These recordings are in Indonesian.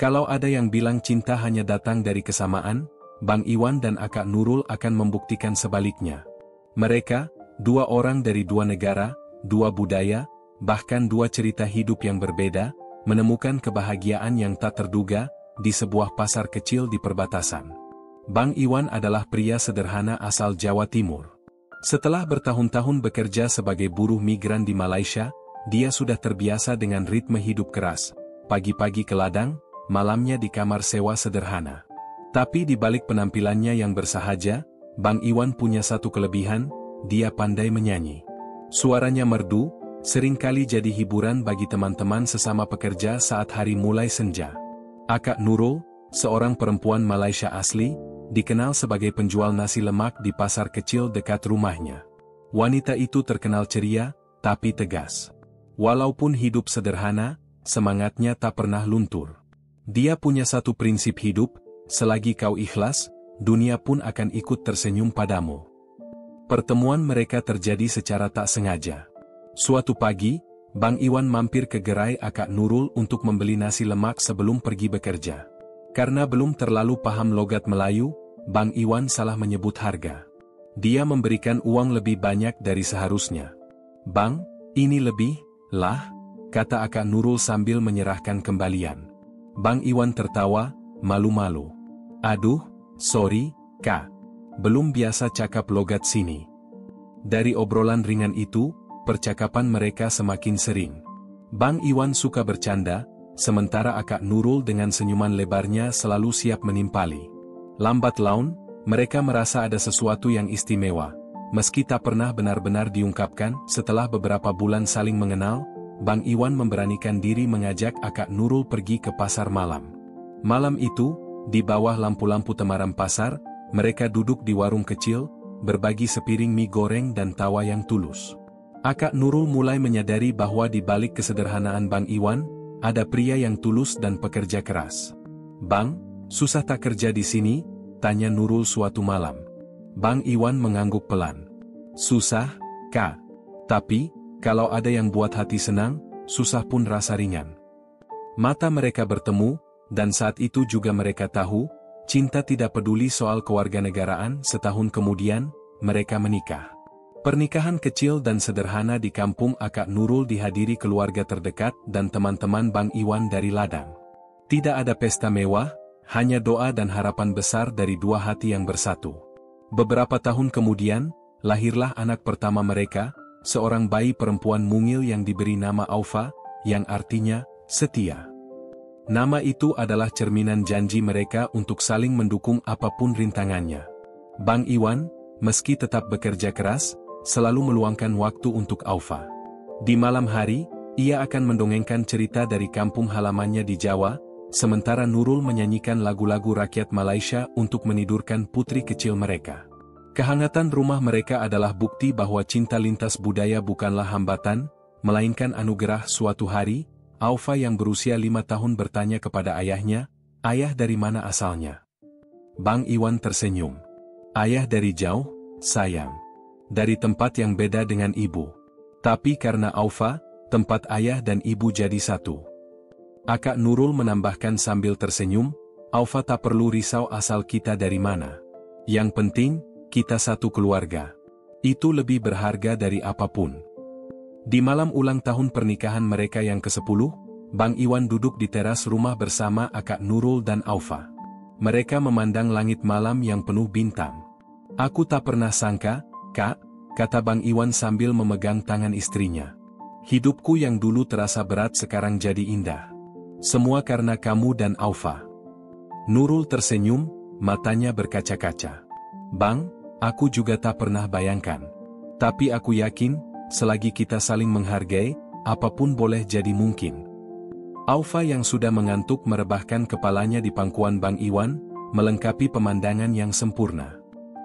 Kalau ada yang bilang cinta hanya datang dari kesamaan, Bang Iwan dan Akak Nurul akan membuktikan sebaliknya. Mereka, dua orang dari dua negara, dua budaya, bahkan dua cerita hidup yang berbeda, menemukan kebahagiaan yang tak terduga di sebuah pasar kecil di perbatasan. Bang Iwan adalah pria sederhana asal Jawa Timur. Setelah bertahun-tahun bekerja sebagai buruh migran di Malaysia, dia sudah terbiasa dengan ritme hidup keras, pagi-pagi ke ladang, malamnya di kamar sewa sederhana. Tapi di balik penampilannya yang bersahaja, Bang Iwan punya satu kelebihan, dia pandai menyanyi. Suaranya merdu, seringkali jadi hiburan bagi teman-teman sesama pekerja saat hari mulai senja. Akak Nurul, seorang perempuan Malaysia asli, dikenal sebagai penjual nasi lemak di pasar kecil dekat rumahnya. Wanita itu terkenal ceria, tapi tegas. Walaupun hidup sederhana, semangatnya tak pernah luntur. Dia punya satu prinsip hidup, selagi kau ikhlas, dunia pun akan ikut tersenyum padamu. Pertemuan mereka terjadi secara tak sengaja. Suatu pagi, Bang Iwan mampir ke gerai Akak Nurul untuk membeli nasi lemak sebelum pergi bekerja. Karena belum terlalu paham logat Melayu, Bang Iwan salah menyebut harga. Dia memberikan uang lebih banyak dari seharusnya. "Bang, ini lebih, lah," kata Akak Nurul sambil menyerahkan kembalian. Bang Iwan tertawa, malu-malu. "Aduh, sorry, Kak. Belum biasa cakap logat sini." Dari obrolan ringan itu, percakapan mereka semakin sering. Bang Iwan suka bercanda, sementara Akak Nurul dengan senyuman lebarnya selalu siap menimpali. Lambat laun, mereka merasa ada sesuatu yang istimewa. Meski tak pernah benar-benar diungkapkan, setelah beberapa bulan saling mengenal, Bang Iwan memberanikan diri mengajak Akak Nurul pergi ke pasar malam. Malam itu, di bawah lampu-lampu temaram pasar, mereka duduk di warung kecil, berbagi sepiring mie goreng dan tawa yang tulus. Akak Nurul mulai menyadari bahwa di balik kesederhanaan Bang Iwan, ada pria yang tulus dan pekerja keras. "Bang, susah tak kerja di sini?" tanya Nurul suatu malam. Bang Iwan mengangguk pelan. "Susah, Kak. Tapi, kalau ada yang buat hati senang, susah pun rasa ringan." Mata mereka bertemu, dan saat itu juga mereka tahu, cinta tidak peduli soal kewarganegaraan. Setahun kemudian, mereka menikah. Pernikahan kecil dan sederhana di kampung Akak Nurul dihadiri keluarga terdekat dan teman-teman Bang Iwan dari ladang. Tidak ada pesta mewah, hanya doa dan harapan besar dari dua hati yang bersatu. Beberapa tahun kemudian, lahirlah anak pertama mereka, seorang bayi perempuan mungil yang diberi nama Aufa, yang artinya setia. Nama itu adalah cerminan janji mereka untuk saling mendukung apapun rintangannya. Bang Iwan, meski tetap bekerja keras, selalu meluangkan waktu untuk Aufa. Di malam hari, ia akan mendongengkan cerita dari kampung halamannya di Jawa, sementara Nurul menyanyikan lagu-lagu rakyat Malaysia untuk menidurkan putri kecil mereka. Kehangatan rumah mereka adalah bukti bahwa cinta lintas budaya bukanlah hambatan, melainkan anugerah. Suatu hari, Aufa yang berusia 5 tahun bertanya kepada ayahnya, "Ayah, dari mana asalnya?" Bang Iwan tersenyum. "Ayah dari jauh, sayang. Dari tempat yang beda dengan ibu. Tapi karena Aufa, tempat ayah dan ibu jadi satu." Akak Nurul menambahkan sambil tersenyum, "Aufa tak perlu risau asal kita dari mana. Yang penting, kita satu keluarga. Itu lebih berharga dari apapun." Di malam ulang tahun pernikahan mereka yang ke-10, Bang Iwan duduk di teras rumah bersama Akak Nurul dan Aufa. Mereka memandang langit malam yang penuh bintang. "Aku tak pernah sangka, Kak," kata Bang Iwan sambil memegang tangan istrinya. "Hidupku yang dulu terasa berat sekarang jadi indah. Semua karena kamu dan Aufa." Nurul tersenyum, matanya berkaca-kaca. "Bang, aku juga tak pernah bayangkan. Tapi aku yakin, selagi kita saling menghargai, apapun boleh jadi mungkin." Aufa yang sudah mengantuk merebahkan kepalanya di pangkuan Bang Iwan, melengkapi pemandangan yang sempurna.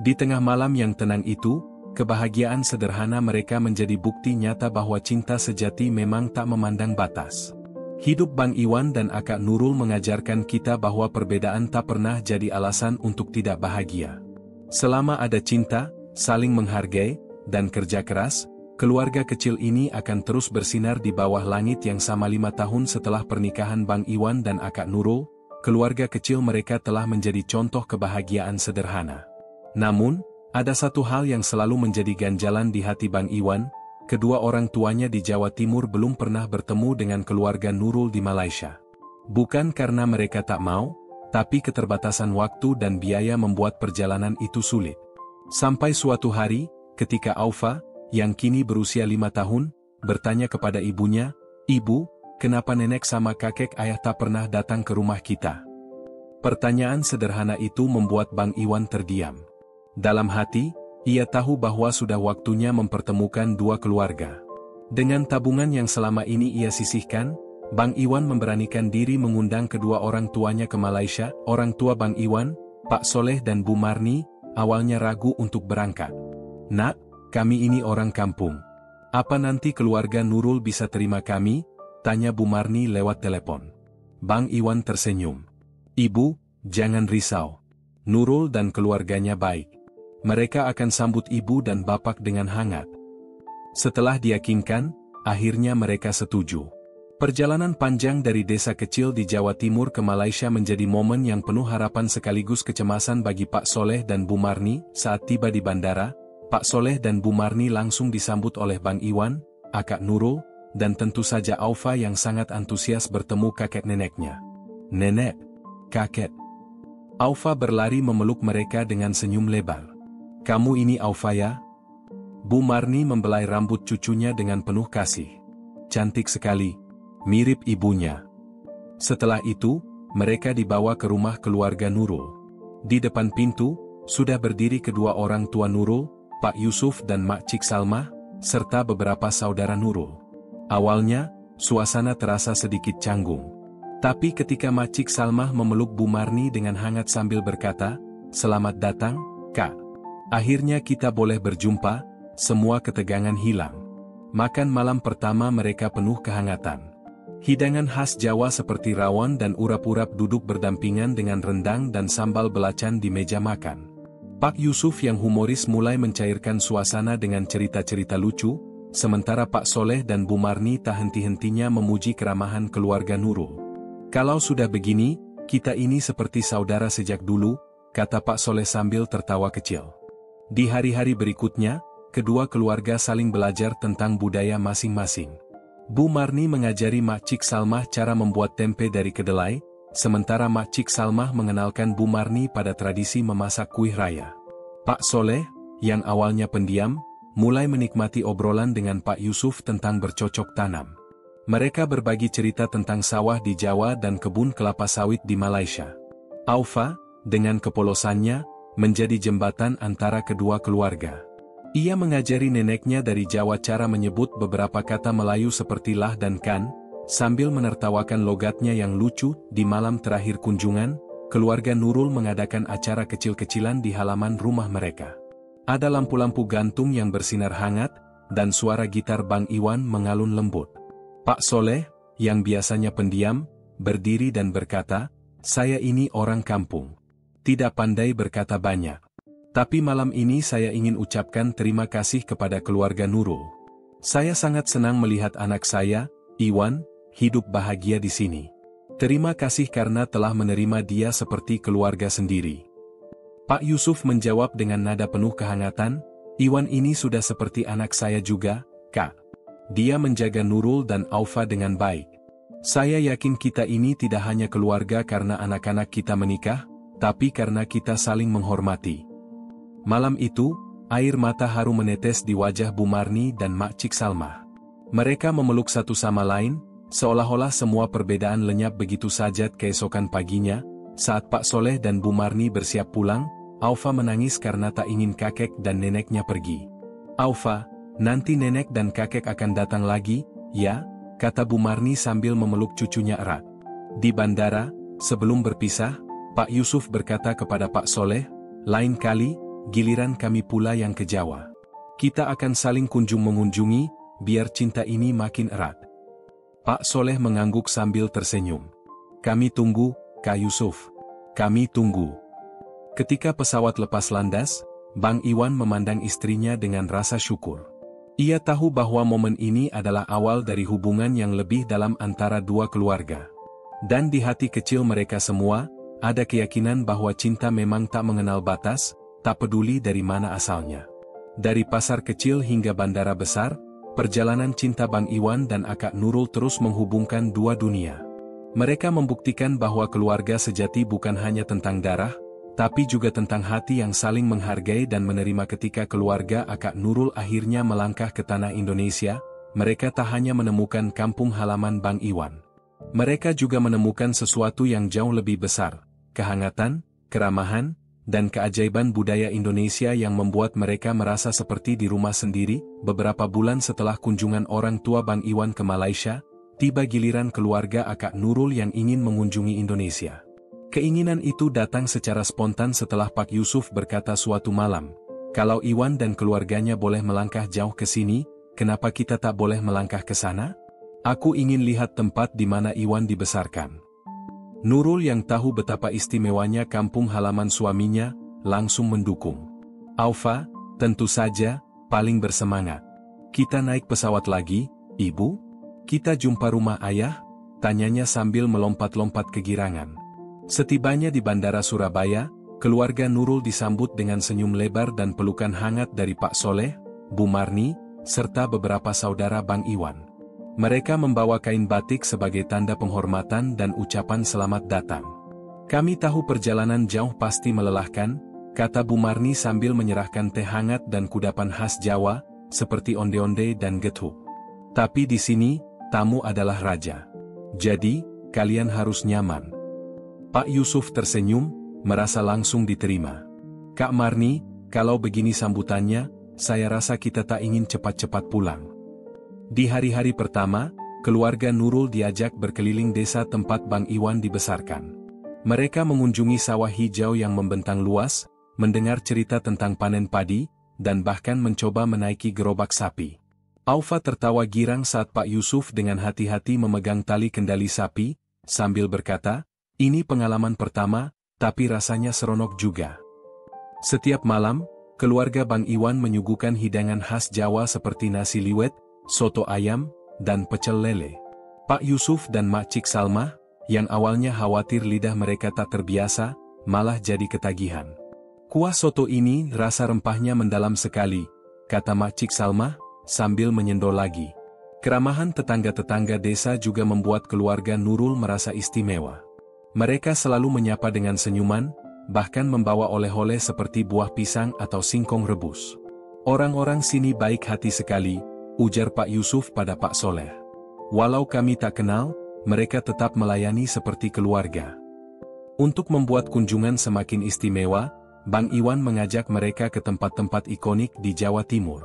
Di tengah malam yang tenang itu, kebahagiaan sederhana mereka menjadi bukti nyata bahwa cinta sejati memang tak memandang batas. Hidup Bang Iwan dan Akak Nurul mengajarkan kita bahwa perbedaan tak pernah jadi alasan untuk tidak bahagia. Selama ada cinta, saling menghargai, dan kerja keras, keluarga kecil ini akan terus bersinar di bawah langit yang sama. 5 tahun setelah pernikahan Bang Iwan dan Akak Nurul, keluarga kecil mereka telah menjadi contoh kebahagiaan sederhana. Namun, ada satu hal yang selalu menjadi ganjalan di hati Bang Iwan, kedua orang tuanya di Jawa Timur belum pernah bertemu dengan keluarga Nurul di Malaysia. Bukan karena mereka tak mau, tapi keterbatasan waktu dan biaya membuat perjalanan itu sulit. Sampai suatu hari, ketika Aufa, yang kini berusia 5 tahun, bertanya kepada ibunya, "Ibu, kenapa nenek sama kakek ayah tak pernah datang ke rumah kita?" Pertanyaan sederhana itu membuat Bang Iwan terdiam. Dalam hati, ia tahu bahwa sudah waktunya mempertemukan dua keluarga. Dengan tabungan yang selama ini ia sisihkan, Bang Iwan memberanikan diri mengundang kedua orang tuanya ke Malaysia. Orang tua Bang Iwan, Pak Soleh dan Bu Marni, awalnya ragu untuk berangkat. "Nak, kami ini orang kampung. Apa nanti keluarga Nurul bisa terima kami?" tanya Bu Marni lewat telepon. Bang Iwan tersenyum. "Ibu, jangan risau. Nurul dan keluarganya baik. Mereka akan sambut ibu dan bapak dengan hangat." Setelah diyakinkan, akhirnya mereka setuju. Perjalanan panjang dari desa kecil di Jawa Timur ke Malaysia menjadi momen yang penuh harapan sekaligus kecemasan bagi Pak Soleh dan Bu Marni. Saat tiba di bandara, Pak Soleh dan Bu Marni langsung disambut oleh Bang Iwan, Akak Nurul, dan tentu saja Aufa yang sangat antusias bertemu kakek neneknya. "Nenek, kakek." Aufa berlari memeluk mereka dengan senyum lebar. "Kamu ini Aufa ya?" Bu Marni membelai rambut cucunya dengan penuh kasih. "Cantik sekali, mirip ibunya." Setelah itu, mereka dibawa ke rumah keluarga Nurul. Di depan pintu, sudah berdiri kedua orang tua Nurul, Pak Yusuf dan Mak Cik Salmah, serta beberapa saudara Nurul. Awalnya, suasana terasa sedikit canggung. Tapi ketika Mak Cik Salmah memeluk Bu Marni dengan hangat sambil berkata, "Selamat datang, Kak. Akhirnya kita boleh berjumpa," semua ketegangan hilang. Makan malam pertama mereka penuh kehangatan. Hidangan khas Jawa seperti rawon dan urap-urap duduk berdampingan dengan rendang dan sambal belacan di meja makan. Pak Yusuf yang humoris mulai mencairkan suasana dengan cerita-cerita lucu, sementara Pak Soleh dan Bu Marni tak henti-hentinya memuji keramahan keluarga Nurul. "Kalau sudah begini, kita ini seperti saudara sejak dulu," kata Pak Soleh sambil tertawa kecil. Di hari-hari berikutnya, kedua keluarga saling belajar tentang budaya masing-masing. Bu Marni mengajari Mak Cik Salmah cara membuat tempe dari kedelai, sementara Mak Cik Salmah mengenalkan Bu Marni pada tradisi memasak kuih raya. Pak Soleh, yang awalnya pendiam, mulai menikmati obrolan dengan Pak Yusuf tentang bercocok tanam. Mereka berbagi cerita tentang sawah di Jawa dan kebun kelapa sawit di Malaysia. Aufa, dengan kepolosannya, menjadi jembatan antara kedua keluarga. Ia mengajari neneknya dari Jawa cara menyebut beberapa kata Melayu seperti lah dan kan, sambil menertawakan logatnya yang lucu. Di malam terakhir kunjungan, keluarga Nurul mengadakan acara kecil-kecilan di halaman rumah mereka. Ada lampu-lampu gantung yang bersinar hangat, dan suara gitar Bang Iwan mengalun lembut. Pak Soleh, yang biasanya pendiam, berdiri dan berkata, "Saya ini orang kampung. Tidak pandai berkata banyak. Tapi malam ini saya ingin ucapkan terima kasih kepada keluarga Nurul. Saya sangat senang melihat anak saya, Iwan, hidup bahagia di sini. Terima kasih karena telah menerima dia seperti keluarga sendiri." Pak Yusuf menjawab dengan nada penuh kehangatan, "Iwan ini sudah seperti anak saya juga, Kak. Dia menjaga Nurul dan Aufa dengan baik. Saya yakin kita ini tidak hanya keluarga karena anak-anak kita menikah, tapi karena kita saling menghormati." Malam itu, air mata haru menetes di wajah Bu Marni dan Mak Cik Salmah. Mereka memeluk satu sama lain, seolah-olah semua perbedaan lenyap begitu saja. Keesokan paginya, saat Pak Soleh dan Bu Marni bersiap pulang, Aufa menangis karena tak ingin kakek dan neneknya pergi. "Aufa, nanti nenek dan kakek akan datang lagi, ya?" kata Bu Marni sambil memeluk cucunya erat. Di bandara, sebelum berpisah, Pak Yusuf berkata kepada Pak Soleh, "Lain kali, giliran kami pula yang ke Jawa. Kita akan saling kunjung mengunjungi, biar cinta ini makin erat." Pak Soleh mengangguk sambil tersenyum. "Kami tunggu, Kak Yusuf. Kami tunggu." Ketika pesawat lepas landas, Bang Iwan memandang istrinya dengan rasa syukur. Ia tahu bahwa momen ini adalah awal dari hubungan yang lebih dalam antara dua keluarga. Dan di hati kecil mereka semua, ada keyakinan bahwa cinta memang tak mengenal batas, tak peduli dari mana asalnya. Dari pasar kecil hingga bandara besar, perjalanan cinta Bang Iwan dan Akak Nurul terus menghubungkan dua dunia. Mereka membuktikan bahwa keluarga sejati bukan hanya tentang darah, tapi juga tentang hati yang saling menghargai dan menerima. Ketika keluarga Akak Nurul akhirnya melangkah ke tanah Indonesia, mereka tak hanya menemukan kampung halaman Bang Iwan. Mereka juga menemukan sesuatu yang jauh lebih besar, kehangatan, keramahan, dan keajaiban budaya Indonesia yang membuat mereka merasa seperti di rumah sendiri. Beberapa bulan setelah kunjungan orang tua Bang Iwan ke Malaysia, tiba giliran keluarga Akak Nurul yang ingin mengunjungi Indonesia. Keinginan itu datang secara spontan setelah Pak Yusuf berkata suatu malam, "Kalau Iwan dan keluarganya boleh melangkah jauh ke sini, kenapa kita tak boleh melangkah ke sana? Aku ingin lihat tempat di mana Iwan dibesarkan." Nurul yang tahu betapa istimewanya kampung halaman suaminya, langsung mendukung. "Aufa, tentu saja, paling bersemangat. Kita naik pesawat lagi, Ibu? Kita jumpa rumah ayah?" tanyanya sambil melompat-lompat kegirangan. Setibanya di Bandara Surabaya, keluarga Nurul disambut dengan senyum lebar dan pelukan hangat dari Pak Soleh, Bu Marni, serta beberapa saudara Bang Iwan. Mereka membawa kain batik sebagai tanda penghormatan dan ucapan selamat datang. "Kami tahu perjalanan jauh pasti melelahkan," kata Bu Marni sambil menyerahkan teh hangat dan kudapan khas Jawa, seperti onde-onde dan gethuk. "Tapi di sini, tamu adalah raja. Jadi, kalian harus nyaman." Pak Yusuf tersenyum, merasa langsung diterima. "Kak Marni, kalau begini sambutannya, saya rasa kita tak ingin cepat-cepat pulang." Di hari-hari pertama, keluarga Nurul diajak berkeliling desa tempat Bang Iwan dibesarkan. Mereka mengunjungi sawah hijau yang membentang luas, mendengar cerita tentang panen padi, dan bahkan mencoba menaiki gerobak sapi. Aufa tertawa girang saat Pak Yusuf dengan hati-hati memegang tali kendali sapi, sambil berkata, "Ini pengalaman pertama, tapi rasanya seronok juga." Setiap malam, keluarga Bang Iwan menyuguhkan hidangan khas Jawa seperti nasi liwet, soto ayam, dan pecel lele. Pak Yusuf dan Mak Cik Salmah, yang awalnya khawatir lidah mereka tak terbiasa, malah jadi ketagihan. "Kuah soto ini rasa rempahnya mendalam sekali," kata Mak Cik Salmah, sambil menyendol lagi. Keramahan tetangga-tetangga desa juga membuat keluarga Nurul merasa istimewa. Mereka selalu menyapa dengan senyuman, bahkan membawa oleh-oleh seperti buah pisang atau singkong rebus. "Orang-orang sini baik hati sekali," ujar Pak Yusuf pada Pak Soleh. "Walau kami tak kenal, mereka tetap melayani seperti keluarga." Untuk membuat kunjungan semakin istimewa, Bang Iwan mengajak mereka ke tempat-tempat ikonik di Jawa Timur.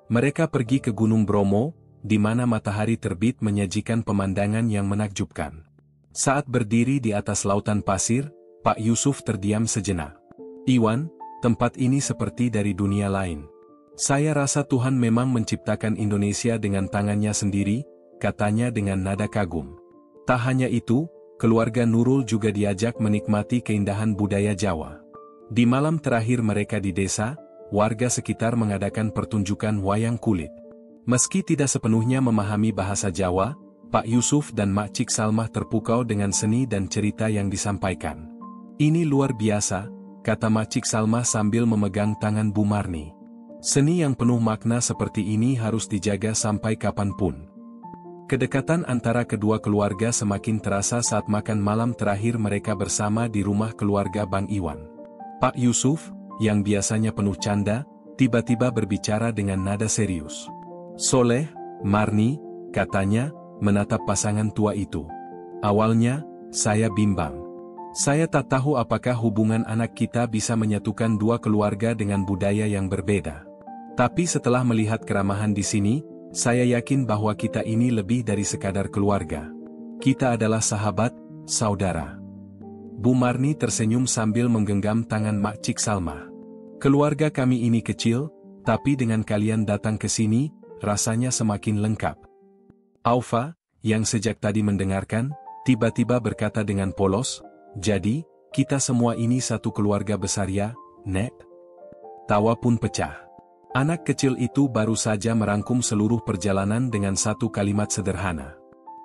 Mereka pergi ke Gunung Bromo, di mana matahari terbit menyajikan pemandangan yang menakjubkan. Saat berdiri di atas lautan pasir, Pak Yusuf terdiam sejenak. "Iwan, tempat ini seperti dari dunia lain. Saya rasa Tuhan memang menciptakan Indonesia dengan tangannya sendiri," katanya dengan nada kagum. Tak hanya itu, keluarga Nurul juga diajak menikmati keindahan budaya Jawa. Di malam terakhir mereka di desa, warga sekitar mengadakan pertunjukan wayang kulit. Meski tidak sepenuhnya memahami bahasa Jawa, Pak Yusuf dan Mak Cik Salmah terpukau dengan seni dan cerita yang disampaikan. "Ini luar biasa," kata Mak Cik Salmah sambil memegang tangan Bu Marni. "Seni yang penuh makna seperti ini harus dijaga sampai kapanpun." Kedekatan antara kedua keluarga semakin terasa saat makan malam terakhir mereka bersama di rumah keluarga Bang Iwan. Pak Yusuf, yang biasanya penuh canda, tiba-tiba berbicara dengan nada serius. "Soleh, Marni," katanya, menatap pasangan tua itu. "Awalnya, saya bimbang. Saya tak tahu apakah hubungan anak kita bisa menyatukan dua keluarga dengan budaya yang berbeda. Tapi setelah melihat keramahan di sini, saya yakin bahwa kita ini lebih dari sekadar keluarga. Kita adalah sahabat, saudara." Bu Marni tersenyum sambil menggenggam tangan Mak Cik Salmah. "Keluarga kami ini kecil, tapi dengan kalian datang ke sini, rasanya semakin lengkap." Aufa, yang sejak tadi mendengarkan, tiba-tiba berkata dengan polos, "Jadi, kita semua ini satu keluarga besar ya, Nek?" Tawa pun pecah. Anak kecil itu baru saja merangkum seluruh perjalanan dengan satu kalimat sederhana.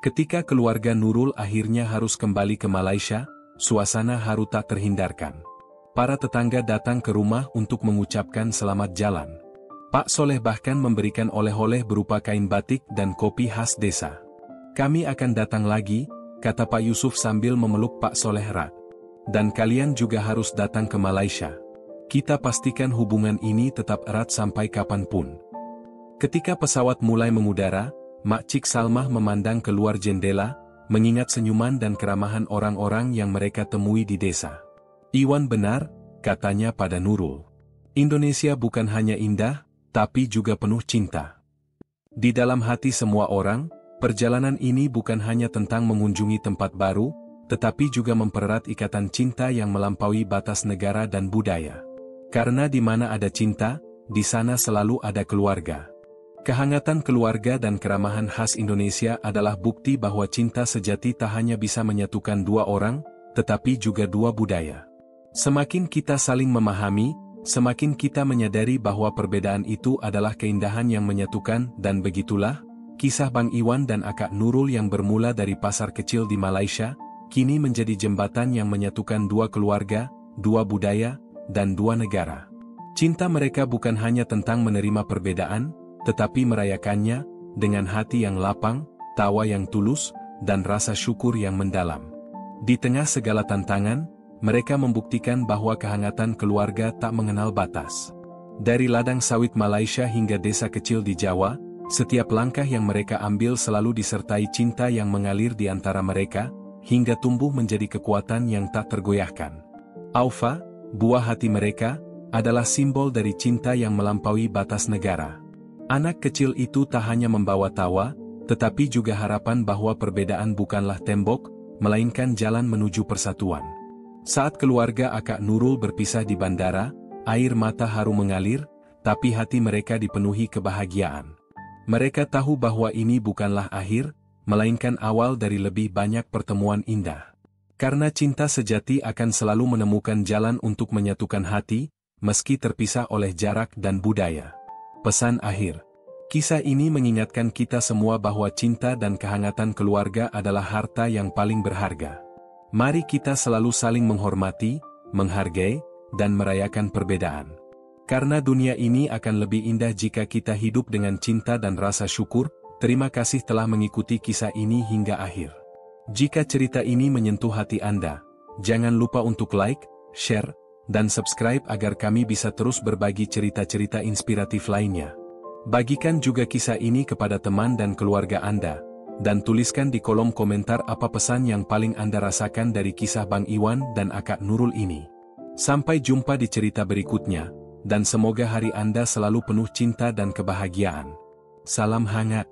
Ketika keluarga Nurul akhirnya harus kembali ke Malaysia, suasana haru tak terhindarkan. Para tetangga datang ke rumah untuk mengucapkan selamat jalan. Pak Soleh bahkan memberikan oleh-oleh berupa kain batik dan kopi khas desa. "Kami akan datang lagi," kata Pak Yusuf sambil memeluk Pak Soleh erat. "Dan kalian juga harus datang ke Malaysia. Kita pastikan hubungan ini tetap erat sampai kapanpun." Ketika pesawat mulai mengudara, Mak Cik Salmah memandang keluar jendela, mengingat senyuman dan keramahan orang-orang yang mereka temui di desa. "Iwan benar," katanya pada Nurul. "Indonesia bukan hanya indah, tapi juga penuh cinta." Di dalam hati semua orang, perjalanan ini bukan hanya tentang mengunjungi tempat baru, tetapi juga mempererat ikatan cinta yang melampaui batas negara dan budaya. Karena di mana ada cinta, di sana selalu ada keluarga. Kehangatan keluarga dan keramahan khas Indonesia adalah bukti bahwa cinta sejati tak hanya bisa menyatukan dua orang, tetapi juga dua budaya. Semakin kita saling memahami, semakin kita menyadari bahwa perbedaan itu adalah keindahan yang menyatukan, dan begitulah, kisah Bang Iwan dan Akak Nurul yang bermula dari pasar kecil di Malaysia, kini menjadi jembatan yang menyatukan dua keluarga, dua budaya, dan dua negara. Cinta mereka bukan hanya tentang menerima perbedaan, tetapi merayakannya, dengan hati yang lapang, tawa yang tulus, dan rasa syukur yang mendalam. Di tengah segala tantangan, mereka membuktikan bahwa kehangatan keluarga tak mengenal batas. Dari ladang sawit Malaysia hingga desa kecil di Jawa, setiap langkah yang mereka ambil selalu disertai cinta yang mengalir di antara mereka, hingga tumbuh menjadi kekuatan yang tak tergoyahkan. Aufa, buah hati mereka, adalah simbol dari cinta yang melampaui batas negara. Anak kecil itu tak hanya membawa tawa, tetapi juga harapan bahwa perbedaan bukanlah tembok, melainkan jalan menuju persatuan. Saat keluarga Akak Nurul berpisah di bandara, air mata haru mengalir, tapi hati mereka dipenuhi kebahagiaan. Mereka tahu bahwa ini bukanlah akhir, melainkan awal dari lebih banyak pertemuan indah. Karena cinta sejati akan selalu menemukan jalan untuk menyatukan hati, meski terpisah oleh jarak dan budaya. Pesan akhir. Kisah ini mengingatkan kita semua bahwa cinta dan kehangatan keluarga adalah harta yang paling berharga. Mari kita selalu saling menghormati, menghargai, dan merayakan perbedaan. Karena dunia ini akan lebih indah jika kita hidup dengan cinta dan rasa syukur. Terima kasih telah mengikuti kisah ini hingga akhir. Jika cerita ini menyentuh hati Anda, jangan lupa untuk like, share, dan subscribe agar kami bisa terus berbagi cerita-cerita inspiratif lainnya. Bagikan juga kisah ini kepada teman dan keluarga Anda, dan tuliskan di kolom komentar apa pesan yang paling Anda rasakan dari kisah Bang Iwan dan Akak Nurul ini. Sampai jumpa di cerita berikutnya, dan semoga hari Anda selalu penuh cinta dan kebahagiaan. Salam hangat.